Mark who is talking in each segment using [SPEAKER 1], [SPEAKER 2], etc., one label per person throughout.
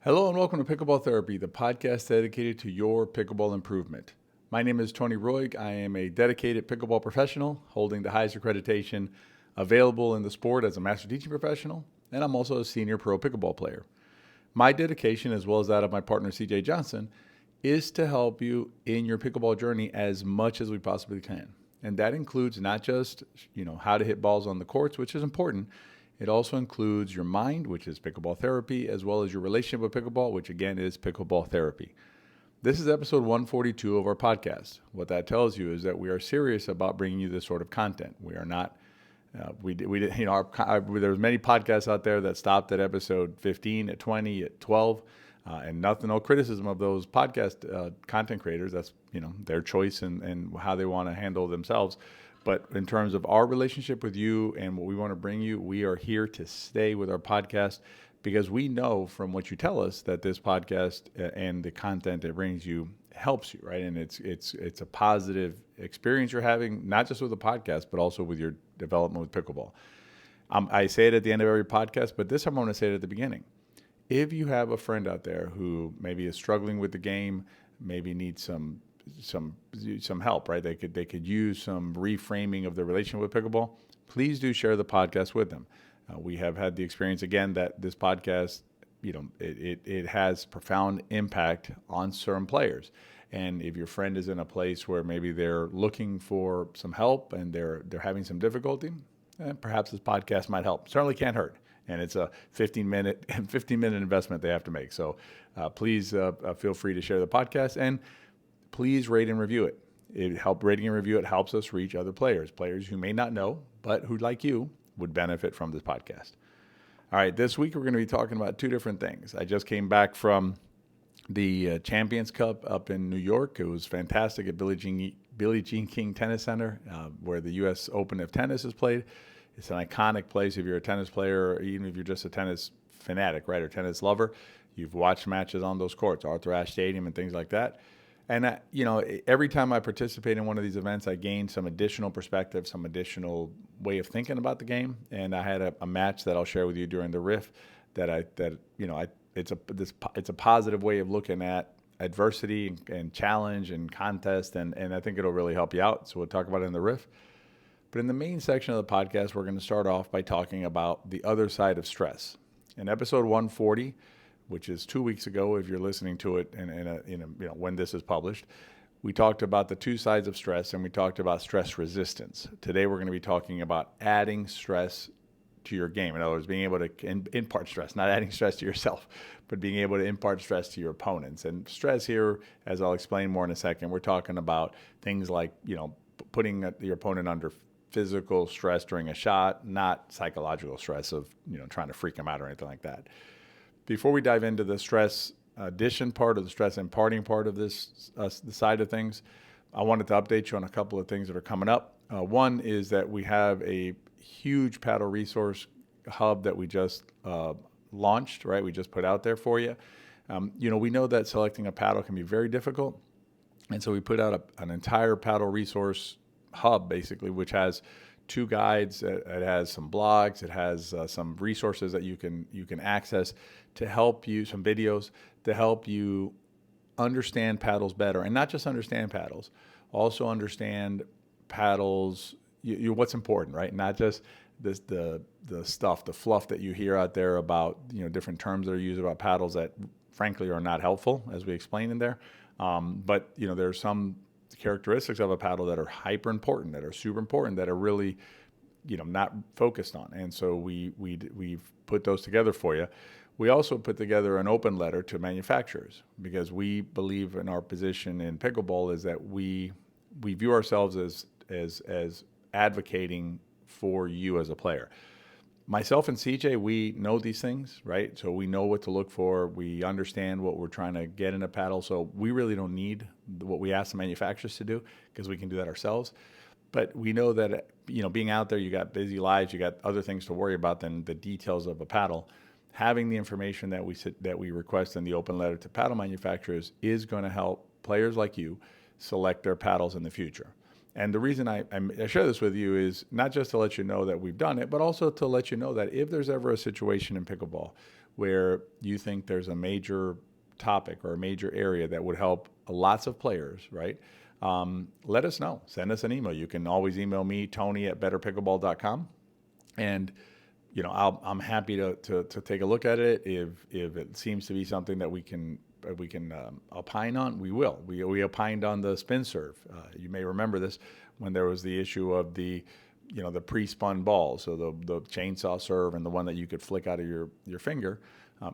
[SPEAKER 1] Hello and welcome to Pickleball Therapy, the podcast dedicated to your pickleball improvement. My name is Tony Roig. I am a dedicated pickleball professional holding the highest accreditation available in the sport as a master teaching professional, and I'm also a senior pro pickleball player. My dedication, as well as that of my partner CJ Johnson, is to help you in your pickleball journey as much as we possibly can. And that includes not just, how to hit balls on the courts, which is important. It also includes your mind, which is pickleball therapy, as well as your relationship with pickleball, which again is pickleball therapy. This is episode 142 of our podcast. What that tells you is that we are serious about bringing you this sort of content. We are not. There's many podcasts out there that stopped at episode 15, at 20, at 12, and no criticism of those podcast content creators. That's their choice and how they want to handle themselves. But in terms of our relationship with you and what we want to bring you, we are here to stay with our podcast because we know from what you tell us that this podcast and the content it brings you helps you, right? And it's a positive experience you're having, not just with the podcast, but also with your development with pickleball. I say it at the end of every podcast, but this time I'm going to say it at the beginning. If you have a friend out there who maybe is struggling with the game, maybe needs some help, right? They could use some reframing of their relationship with pickleball. Please do share the podcast with them. We have had the experience again that this podcast, it has profound impact on certain players. And if your friend is in a place where maybe they're looking for some help and they're having some difficulty, perhaps this podcast might help. Certainly can't hurt. And it's a 15-minute investment they have to make. So please feel free to share the podcast and please rate and review it. Rating and review it helps us reach other players who may not know, but who, like you, would benefit from this podcast. All right, this week we're going to be talking about two different things. I just came back from the Champions Cup up in New York. It was fantastic at Billie Jean King Tennis Center, where the U.S. Open of Tennis is played. It's an iconic place if you're a tennis player, or even if you're just a tennis fanatic, right, or tennis lover. You've watched matches on those courts, Arthur Ashe Stadium and things like that. And, every time I participate in one of these events, I gain some additional perspective, some additional way of thinking about the game. And I had a match that I'll share with you during the riff it's a positive way of looking at adversity and challenge and contest. And I think it'll really help you out. So we'll talk about it in the riff. But in the main section of the podcast, we're going to start off by talking about the other side of stress. In episode 140, which is 2 weeks ago, if you're listening to it, when this is published, we talked about the two sides of stress, and we talked about stress resistance. Today, we're going to be talking about adding stress to your game. In other words, being able to impart stress, not adding stress to yourself, but being able to impart stress to your opponents. And stress here, as I'll explain more in a second, we're talking about things like, putting your opponent under physical stress during a shot, not psychological stress of, trying to freak them out or anything like that. Before we dive into the stress addition part or the stress imparting part of this the side of things, I wanted to update you on a couple of things that are coming up. One is that we have a huge paddle resource hub that we just launched, right? We just put out there for you. We know that selecting a paddle can be very difficult. And so we put out an entire paddle resource hub, basically, which has two guides. It has some blogs. It has some resources that you can access to help you, some videos to help you understand paddles better, and not just understand paddles, also understand paddles. What's important, right? Not just the stuff, the fluff that you hear out there about different terms that are used about paddles that frankly are not helpful, as we explain in there. But there are some characteristics of a paddle that are hyper important, that are super important, that are really not focused on. And so we've put those together for you. We also put together an open letter to manufacturers because we believe in our position in pickleball is that we view ourselves as advocating for you as a player. Myself and CJ, we know these things, right? So we know what to look for. We understand what we're trying to get in a paddle. So we really don't need what we ask the manufacturers to do because we can do that ourselves. But we know that, being out there, you got busy lives, you got other things to worry about than the details of a paddle. Having the information that we request in the open letter to paddle manufacturers is going to help players like you select their paddles in the future. And the reason I share this with you is not just to let you know that we've done it, but also to let you know that if there's ever a situation in pickleball where you think there's a major topic or a major area that would help lots of players, right? Let us know. Send us an email. You can always email me, Tony@betterpickleball.com. And I'm happy to take a look at it. If it seems to be something that we can opine on, we will. We opined on the spin serve. You may remember this when there was the issue of the pre-spun ball, so the chainsaw serve and the one that you could flick out of your finger.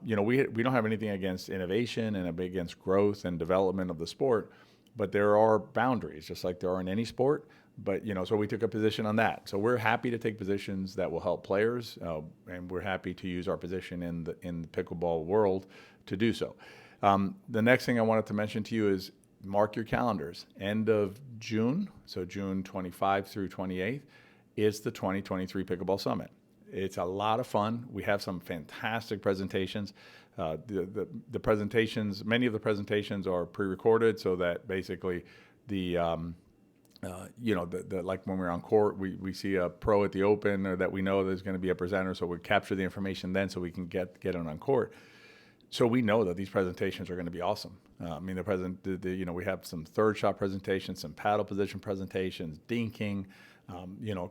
[SPEAKER 1] We don't have anything against innovation and against growth and development of the sport, but there are boundaries, just like there are in any sport. But so we took a position on that. So we're happy to take positions that will help players, and we're happy to use our position in the pickleball world to do so. The next thing I wanted to mention to you is mark your calendars. End of June, so June 25 through 28th, is the 2023 Pickleball Summit. It's a lot of fun. We have some fantastic presentations. The presentations, many of the presentations are pre-recorded, so that basically like when we're on court, we see a pro at the Open, or that we know there's going to be a presenter, so we capture the information then so we can get it on court. So we know that these presentations are going to be awesome. We have some third shot presentations, some paddle position presentations, dinking,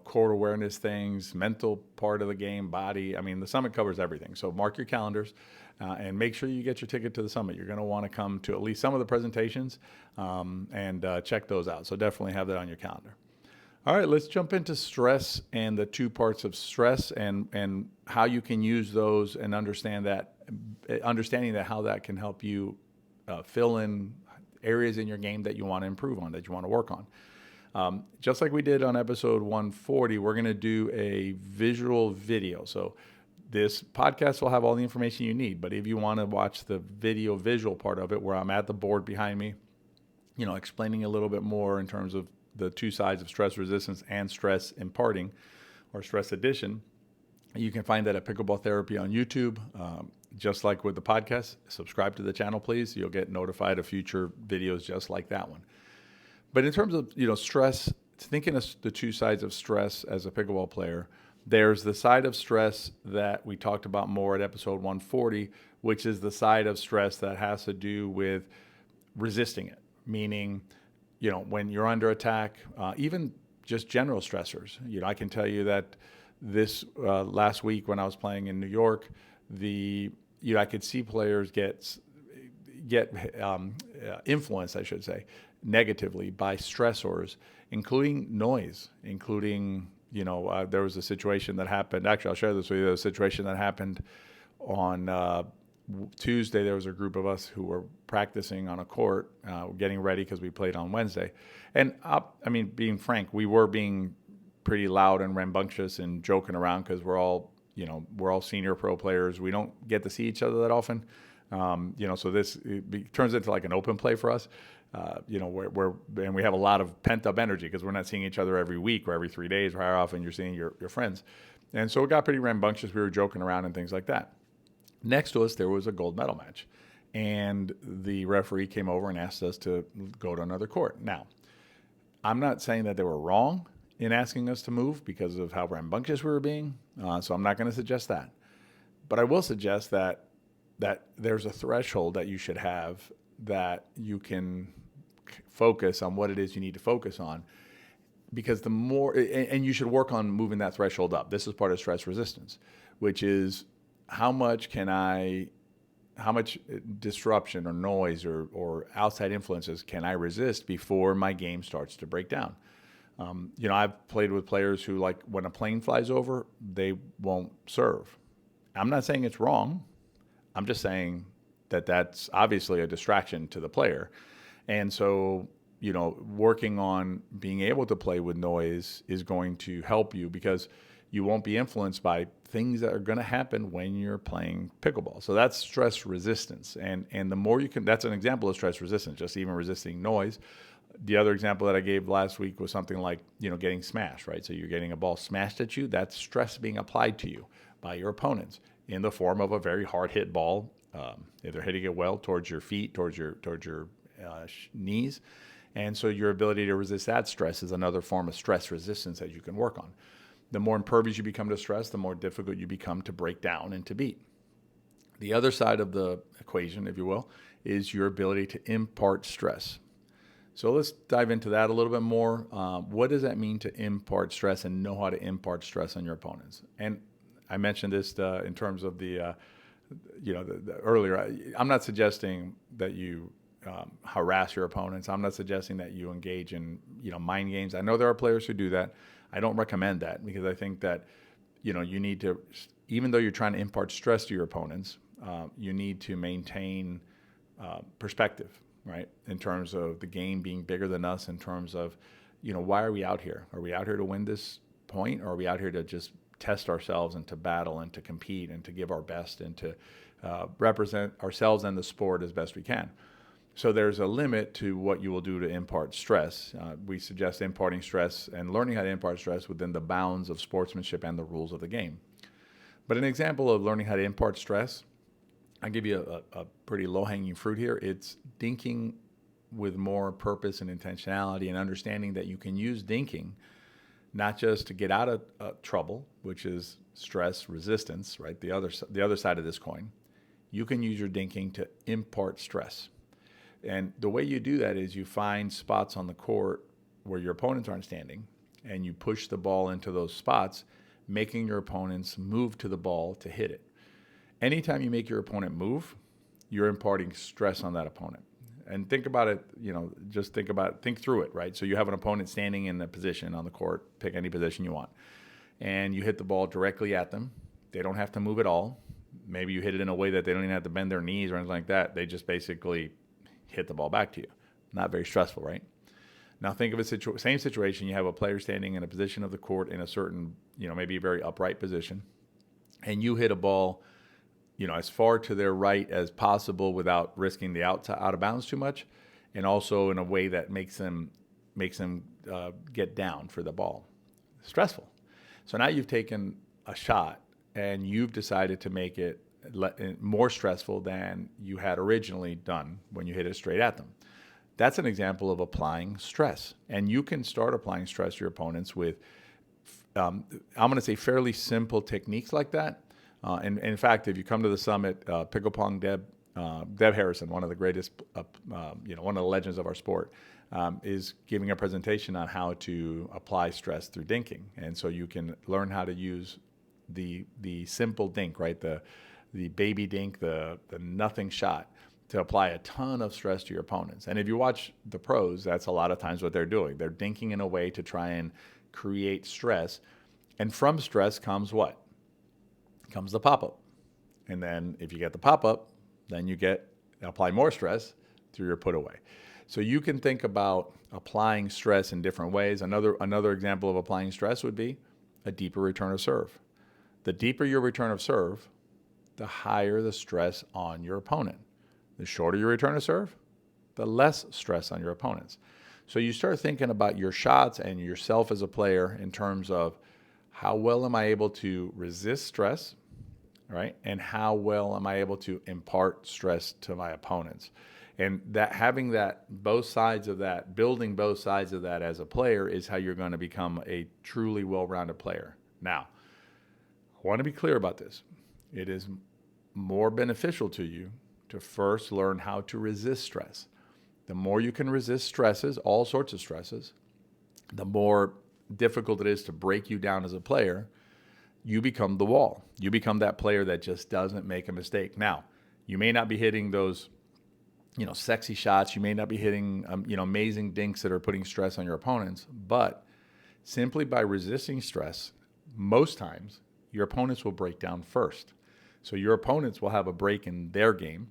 [SPEAKER 1] court awareness things, mental part of the game, body. The summit covers everything. So mark your calendars and make sure you get your ticket to the summit. You're going to want to come to at least some of the presentations and check those out. So definitely have that on your calendar. All right, let's jump into stress and the two parts of stress and how you can use those and understanding that how that can help you fill in areas in your game that you want to improve on, that you want to work on. Just like we did on episode 140, we're going to do a visual video. So this podcast will have all the information you need, but if you want to watch the visual part of it, where I'm at the board behind me, explaining a little bit more in terms of the two sides of stress resistance and stress imparting or stress addition, you can find that at Pickleball Therapy on YouTube. Just like with the podcast, subscribe to the channel, please. You'll get notified of future videos just like that one. But in terms of stress, thinking of the two sides of stress as a pickleball player, there's the side of stress that we talked about more at episode 140, which is the side of stress that has to do with resisting it, meaning when you're under attack, even just general stressors. I can tell you that this last week when I was playing in New York, I could see players get influenced, I should say, negatively by stressors, including noise, there was a situation that happened. Actually, I'll share this with you. There was a situation that happened on Tuesday. There was a group of us who were practicing on a court, getting ready because we played on Wednesday. And being frank, we were being pretty loud and rambunctious and joking around because we're all senior pro players. We don't get to see each other that often. So this turns into like an open play for us. And we have a lot of pent up energy because we're not seeing each other every week or every 3 days, or how often you're seeing your friends. And so it got pretty rambunctious. We were joking around and things like that. Next to us, there was a gold medal match. And the referee came over and asked us to go to another court. Now, I'm not saying that they were wrong in asking us to move because of how rambunctious we were being. So I'm not going to suggest that. But I will suggest that there's a threshold that you should have that you can focus on what it is you need to focus on. Because the more, and you should work on moving that threshold up. This is part of stress resistance, which is how much disruption or noise or outside influences can I resist before my game starts to break down? I've played with players who, like, when a plane flies over, they won't serve. I'm not saying it's wrong. I'm just saying that that's obviously a distraction to the player. And so, working on being able to play with noise is going to help you because you won't be influenced by things that are going to happen when you're playing pickleball. So that's stress resistance. And the more you can, that's an example of stress resistance, just even resisting noise. The other example that I gave last week was something like, getting smashed, right? So you're getting a ball smashed at you. That's stress being applied to you by your opponents in the form of a very hard hit ball. If they're hitting it well towards your feet, towards your knees. And so your ability to resist that stress is another form of stress resistance that you can work on. The more impervious you become to stress, the more difficult you become to break down and to beat. The other side of the equation, if you will, is your ability to impart stress. So let's dive into that a little bit more. What does that mean to impart stress and know how to impart stress on your opponents? And I mentioned this in terms of the earlier. I'm not suggesting that you harass your opponents. I'm not suggesting that you engage in mind games. I know there are players who do that. I don't recommend that, because I think that you need to, even though you're trying to impart stress to your opponents, you need to maintain perspective, right? In terms of the game being bigger than us, in terms of, why are we out here? Are we out here to win this point, or are we out here to just test ourselves and to battle and to compete and to give our best and to represent ourselves and the sport as best we can? So there's a limit to what you will do to impart stress. We suggest imparting stress and learning how to impart stress within the bounds of sportsmanship and the rules of the game. But an example of learning how to impart stress, I'll give you a pretty low-hanging fruit here. It's dinking with more purpose and intentionality, and understanding that you can use dinking not just to get out of trouble, which is stress resistance, right? The other side of this coin. You can use your dinking to impart stress. And the way you do that is you find spots on the court where your opponents aren't standing, and you push the ball into those spots, making your opponents move to the ball to hit it. Anytime you make your opponent move, you're imparting stress on that opponent. And think about it, think through it, right? So you have an opponent standing in a position on the court, pick any position you want, and you hit the ball directly at them. They don't have to move at all. Maybe you hit it in a way that they don't even have to bend their knees or anything like that. They just basically hit the ball back to you. Not very stressful, right? Now think of a same situation. You have a player standing in a position of the court in a certain, maybe a very upright position, and you hit a ball, as far to their right as possible without risking the out of bounds too much, and also in a way that makes them get down for the ball. Stressful. So now you've taken a shot and you've decided to make it more stressful than you had originally done when you hit it straight at them. That's an example of applying stress. And you can start applying stress to your opponents with, I'm going to say, fairly simple techniques like that. And in fact, if you come to the summit, Pickleball Deb Harrison, one of the greatest, one of the legends of our sport, is giving a presentation on how to apply stress through dinking. And so you can learn how to use the simple dink, right? The baby dink, the nothing shot, to apply a ton of stress to your opponents. And if you watch the pros, that's a lot of times what they're doing. They're dinking in a way to try and create stress. And from stress comes what? Comes the pop-up. And then if you get the pop-up, then you apply more stress through your put away. So you can think about applying stress in different ways. Another example of applying stress would be a deeper return of serve. The deeper your return of serve, the higher the stress on your opponent. The shorter your return of serve, the less stress on your opponents. So you start thinking about your shots and yourself as a player in terms of how well am I able to resist stress, right? And how well am I able to impart stress to my opponents? And that having that both sides of that, building both sides of that as a player is how you're going to become a truly well-rounded player. Now, I want to be clear about this. It is more beneficial to you to first learn how to resist stress. The more you can resist stresses, all sorts of stresses, the more difficult it is to break you down as a player. You become the wall. You become that player that just doesn't make a mistake. Now, you may not be hitting those, sexy shots. You may not be hitting, amazing dinks that are putting stress on your opponents. But simply by resisting stress, most times your opponents will break down first. So your opponents will have a break in their game.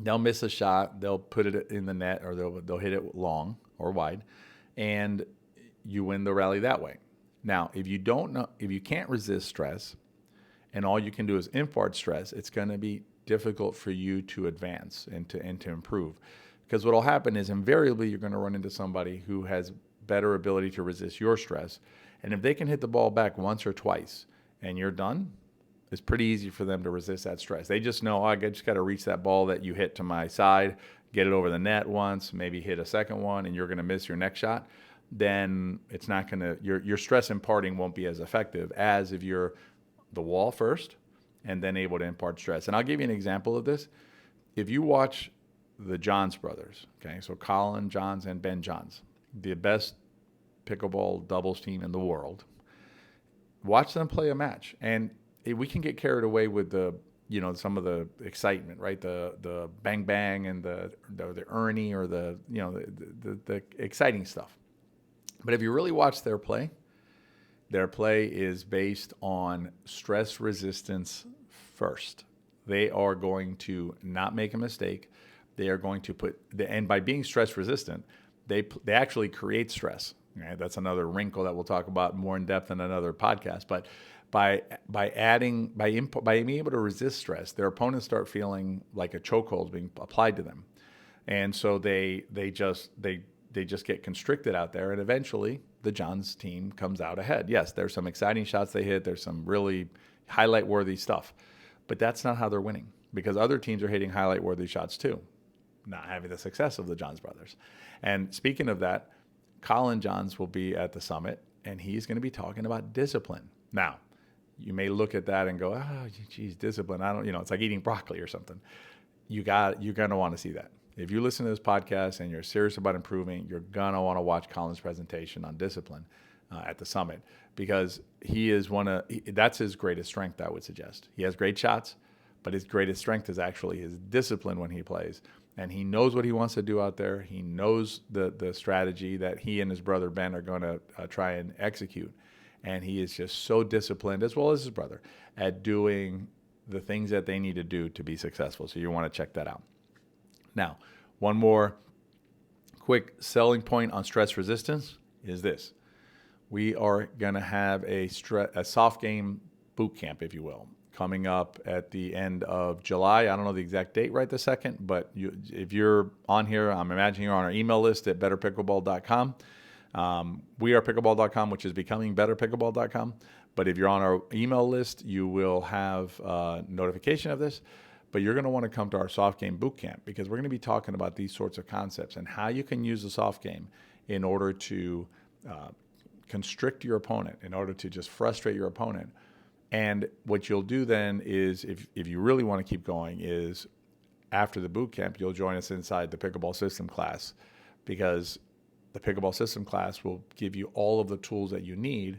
[SPEAKER 1] They'll miss a shot. They'll put it in the net, or they'll hit it long or wide, and you win the rally that way. Now, if you can't resist stress, and all you can do is impart stress, it's going to be difficult for you to advance and to improve. Because what will happen is invariably you're going to run into somebody who has better ability to resist your stress. And if they can hit the ball back once or twice and you're done, it's pretty easy for them to resist that stress. They just know, I just got to reach that ball that you hit to my side, get it over the net once, maybe hit a second one, and you're going to miss your next shot. Then it's not going to, your stress imparting won't be as effective as if you're the wall first, and then able to impart stress. And I'll give you an example of this. If you watch the Johns brothers, okay, so Colin Johns and Ben Johns, the best pickleball doubles team in the world, watch them play a match. And we can get carried away with some of the excitement, right? The bang bang and the Ernie or the exciting stuff. But if you really watch their play is based on stress resistance first. They are going to not make a mistake. They are going to and by being stress resistant, they actually create stress. Right? That's another wrinkle that we'll talk about more in depth in another podcast. But by being able to resist stress, their opponents start feeling like a chokehold is being applied to them, and so they just get constricted out there, and eventually the Johns team comes out ahead. Yes, there's some exciting shots they hit. There's some really highlight-worthy stuff, but that's not how they're winning, because other teams are hitting highlight-worthy shots too, not having the success of the Johns brothers. And speaking of that, Colin Johns will be at the summit, and he's going to be talking about discipline. Now, you may look at that and go, "Oh, geez, discipline. I don't, it's like eating broccoli or something." You're going to want to see that. If you listen to this podcast and you're serious about improving, you're going to want to watch Colin's presentation on discipline at the summit, because that's his greatest strength, I would suggest. He has great shots, but his greatest strength is actually his discipline when he plays. And he knows what he wants to do out there. He knows the strategy that he and his brother Ben are going to try and execute. And he is just so disciplined, as well as his brother, at doing the things that they need to do to be successful. So you want to check that out. Now, one more quick selling point on stress resistance is this. We are going to have a soft game boot camp, if you will, coming up at the end of July. I don't know the exact date right this second, but if you're on here, I'm imagining you're on our email list at betterpickleball.com. wearepickleball.com, which is becoming betterpickleball.com. But if you're on our email list, you will have notification of this. But you're going to want to come to our soft game boot camp, because we're going to be talking about these sorts of concepts and how you can use the soft game in order to constrict your opponent, in order to just frustrate your opponent. And what you'll do then is, if you really want to keep going, is after the boot camp, you'll join us inside the Pickleball System class, because the Pickleball System class will give you all of the tools that you need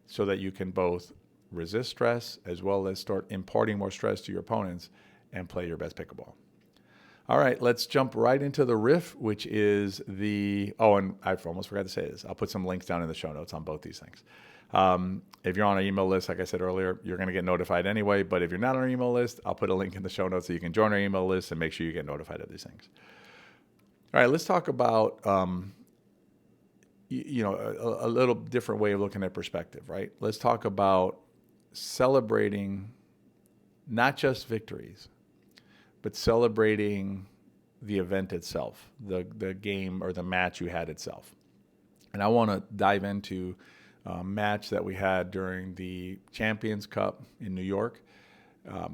[SPEAKER 1] so that you can both resist stress as well as start imparting more stress to your opponents and play your best pickleball. All right, let's jump right into the riff, which is and I almost forgot to say this. I'll put some links down in the show notes on both these things. If you're on our email list, like I said earlier, you're going to get notified anyway. But if you're not on our email list, I'll put a link in the show notes so you can join our email list and make sure you get notified of these things. All right, let's talk about a little different way of looking at perspective, right? Let's talk about celebrating not just victories, but celebrating the event itself, the game or the match you had itself. And I want to dive into a match that we had during the Champions Cup in New York. All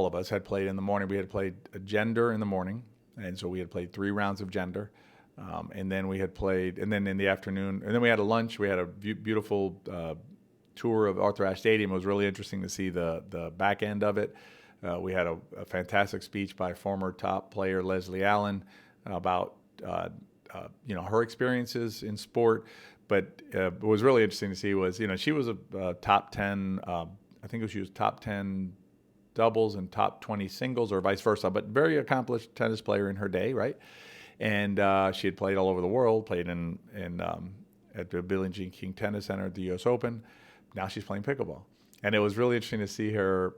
[SPEAKER 1] of us had played in the morning. We had played gender in the morning, and so we had played 3 rounds of gender. And then we had played, and then in the afternoon, and then we had a lunch. We had a beautiful tour of Arthur Ashe Stadium. It was really interesting to see the back end of it. We had a fantastic speech by former top player Leslie Allen about her experiences in sport. But what was really interesting to see was, she was a top 10, she was top 10 doubles and top 20 singles, or vice versa, but very accomplished tennis player in her day, right? And she had played all over the world, played at the Billie Jean King Tennis Center at the U.S. Open. Now she's playing pickleball. And it was really interesting to see her,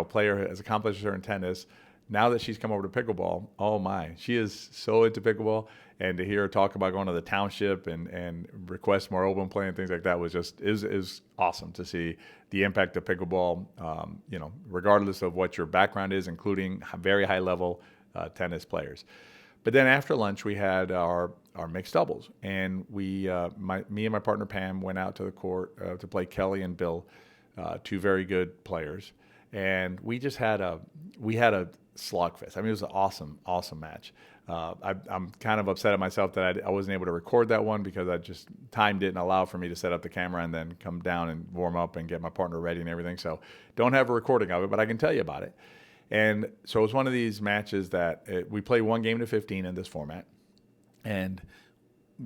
[SPEAKER 1] player as accomplished as her in tennis. Now that she's come over to pickleball, oh my, she is so into pickleball. And to hear her talk about going to the township and request more open play and things like that is awesome to see the impact of pickleball, regardless of what your background is, including very high level tennis players. But then after lunch, we had our mixed doubles, and me and my partner Pam went out to the court to play Kelly and Bill, 2 very good players, and we had a slugfest. I mean, it was an awesome match. I'm kind of upset at myself that I wasn't able to record that one because time didn't allow for me to set up the camera and then come down and warm up and get my partner ready and everything. So don't have a recording of it, but I can tell you about it. And so it was one of these matches that we play 1 game to 15 in this format. And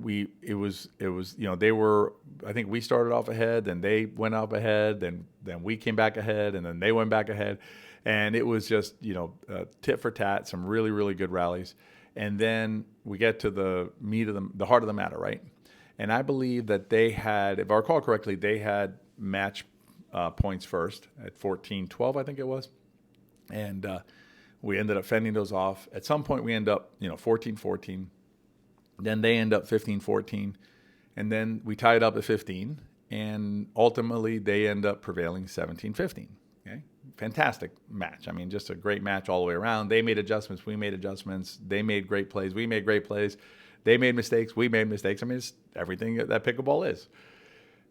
[SPEAKER 1] it was they were, I think we started off ahead, then they went up ahead, then we came back ahead, and then they went back ahead. And it was just, tit for tat, some really, really good rallies. And then we get to the meat of the heart of the matter, right? And I believe that they had, if I recall correctly, they had match points first at 14-12, I think it was. And we ended up fending those off. At some point, we end up, 14-14. Then they end up 15-14. And then we tied up at 15. And ultimately, they end up prevailing 17-15. Okay? Fantastic match. I mean, just a great match all the way around. They made adjustments. We made adjustments. They made great plays. We made great plays. They made mistakes. We made mistakes. I mean, it's everything that pickleball is.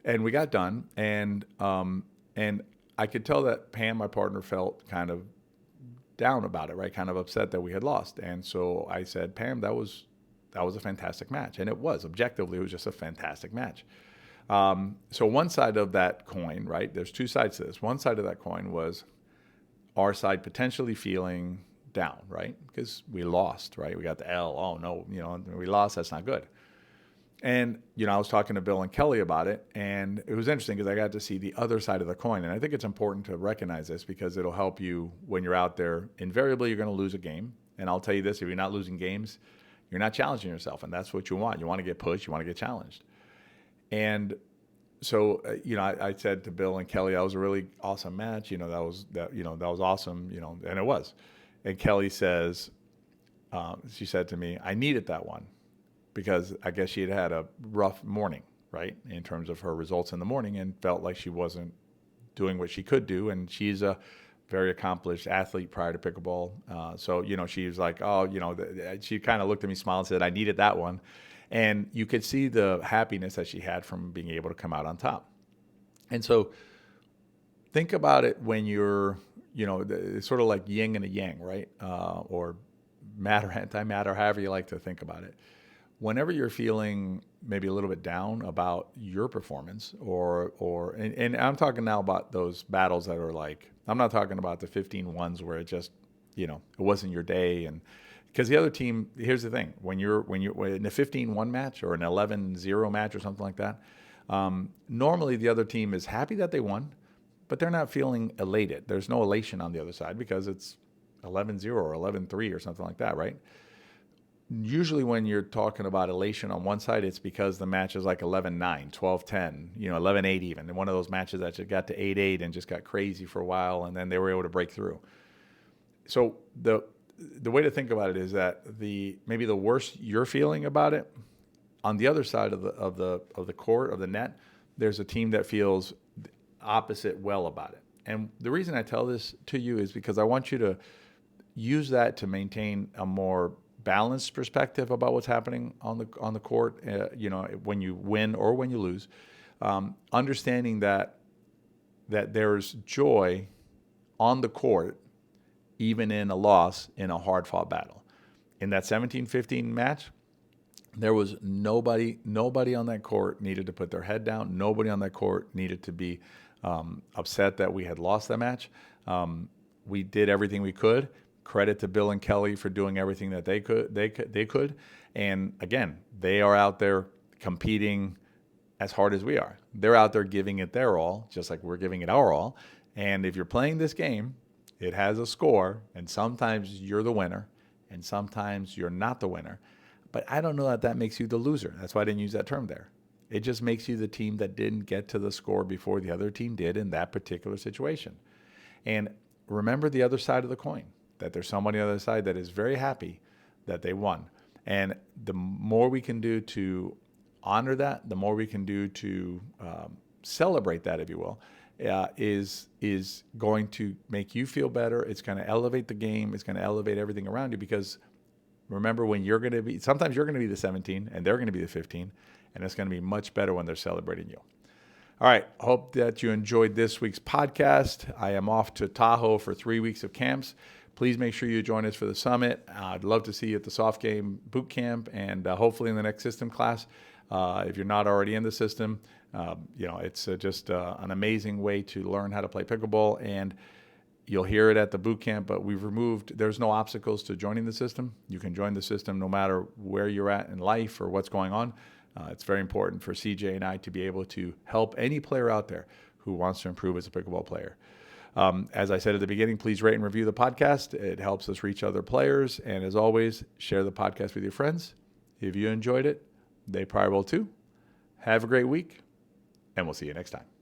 [SPEAKER 1] And we got done. And I could tell that Pam, my partner, felt kind of down about it, right? Kind of upset that we had lost. And so I said, Pam, that was a fantastic match. And it was. Objectively, it was just a fantastic match. So one side of that coin, right? There's 2 sides to this. One side of that coin was our side potentially feeling down, right? Because we lost, right? We got the L. Oh, no, we lost. That's not good. And, I was talking to Bill and Kelly about it, and it was interesting because I got to see the other side of the coin. And I think it's important to recognize this because it'll help you when you're out there. Invariably, you're going to lose a game. And I'll tell you this, if you're not losing games, you're not challenging yourself. And that's what you want. You want to get pushed. You want to get challenged. And so, I said to Bill and Kelly, that was a really awesome match. That was awesome, and it was. And Kelly says, she said to me, I needed that one because I guess she had a rough morning, right, in terms of her results in the morning and felt like she wasn't doing what she could do. And she's a very accomplished athlete prior to pickleball. So, she was like, she kind of looked at me, smiled and said, I needed that one. And you could see the happiness that she had from being able to come out on top. And so think about it when you're, it's sort of like yin and a yang, right? Or matter, antimatter, however you like to think about it. Whenever you're feeling maybe a little bit down about your performance and I'm talking now about those battles that are like, I'm not talking about the 15 ones where it just, it wasn't your day. And because the other team, here's the thing, when you're in a 15-1 match or an 11-0 match or something like that, normally the other team is happy that they won, but they're not feeling elated. There's no elation on the other side because it's 11-0 or 11-3 or something like that, right? Usually when you're talking about elation on one side, it's because the match is like 11-9, 12-10, 11-8 even. And one of those matches that just got to 8-8 and just got crazy for a while, and then they were able to break through. So the way to think about it is that maybe the worse you're feeling about it, on the other side of the court, of the net, there's a team that feels opposite well about it. And the reason I tell this to you is because I want you to use that to maintain a more balanced perspective about what's happening on the court. When you win or when you lose, understanding that there's joy on the court, even in a loss in a hard-fought battle. In that 17-15 match, there was nobody on that court needed to put their head down. Nobody on that court needed to be upset that we had lost that match. We did everything we could. Credit to Bill and Kelly for doing everything that they could. And again, they are out there competing as hard as we are. They're out there giving it their all, just like we're giving it our all. And if you're playing this game, it has a score, and sometimes you're the winner, and sometimes you're not the winner. But I don't know that makes you the loser. That's why I didn't use that term there. It just makes you the team that didn't get to the score before the other team did in that particular situation. And remember the other side of the coin, that there's somebody on the other side that is very happy that they won. And the more we can do to honor that, the more we can do to celebrate that, if you will, is going to make you feel better. It's going to elevate the game. It's going to elevate everything around you, because remember, sometimes you're going to be the 17 and they're going to be the 15, and it's going to be much better when they're celebrating you. All right. I hope that you enjoyed this week's podcast. I am off to Tahoe for 3 weeks of camps. please make sure you join us for the summit. I'd love to see you at the soft game boot camp and hopefully in the next system class. If you're not already in the system, it's just an amazing way to learn how to play pickleball, and you'll hear it at the boot camp, but there's no obstacles to joining the system. You can join the system no matter where you're at in life or what's going on. It's very important for CJ and I to be able to help any player out there who wants to improve as a pickleball player. As I said at the beginning, please rate and review the podcast. It helps us reach other players. And as always, share the podcast with your friends. If you enjoyed it, they probably will too. Have a great week, and we'll see you next time.